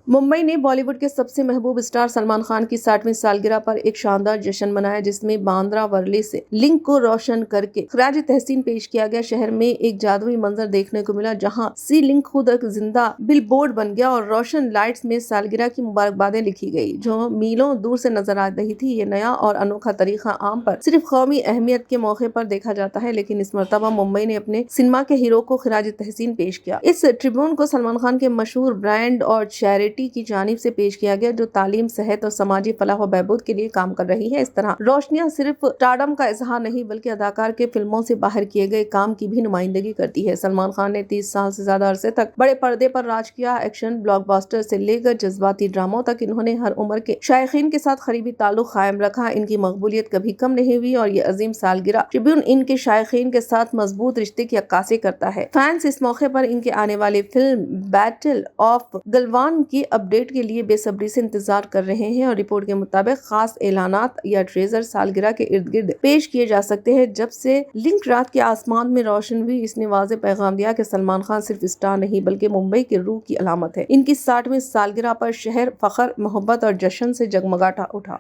मुंबई ने बॉलीवुड के सबसे महबूब स्टार सलमान खान की 60वीं सालगिरह पर एक शानदार जश्न मनाया, जिसमें बांद्रा वर्ली से लिंक को रोशन करके खराज तहसीन पेश किया गया। शहर में एक जादुई मंजर देखने को मिला, जहां सी लिंक खुद एक जिंदा बिलबोर्ड बन गया और रोशन लाइट्स में सालगिरह की मुबारकबादें लिखी गई, जो मीलों दूर से नजर आ रही थी। ये नया और अनोखा तरीका आम पर सिर्फ कौमी अहमियत के मौके पर देखा जाता है, लेकिन इस मरतबा मुंबई ने अपने सिनेमा के हीरो को खराज तहसीन पेश किया। इस ट्रिब्यून को सलमान खान के मशहूर ब्रांड और चैरिटी की जानिब से पेश किया गया, जो तालीम, सेहत और समाजी फलाह व बहबूद के लिए काम कर रही है। इस तरह रोशनियां सिर्फ स्टारडम का इजहार नहीं, बल्कि अदाकार के फिल्मों से बाहर किए गए काम की भी नुमाइंदगी करती है। सलमान खान ने 30 साल से ज्यादा अरसे तक बड़े पर्दे पर राज किया। एक्शन ब्लॉकबस्टर से लेकर जज्बाती ड्रामों तक इन्होंने हर उम्र के शायकीन के साथ करीबी ताल्लुक कायम रखा। इनकी मकबूलियत कभी कम नहीं हुई और ये अजीम सालगिरह ट्रिब्यून इनके शायकीन के साथ मजबूत रिश्ते की अक्कासी करता है। फैंस इस मौके पर इनके आने वाली फिल्म बैटल ऑफ गलवान की अपडेट के लिए बेसब्री से इंतजार कर रहे हैं और रिपोर्ट के मुताबिक खास ऐलानात या ट्रेजर सालगिरह के इर्द गिर्द पेश किए जा सकते हैं। जब से लिंक रात के आसमान में रोशन हुई, इसने वाज़ेह पैगाम दिया कि सलमान खान सिर्फ स्टार नहीं, बल्कि मुंबई की रूह की अलामत है। इनकी 60वीं सालगिरह पर शहर फख्र, मोहब्बत और जश्न से जगमगाता उठा।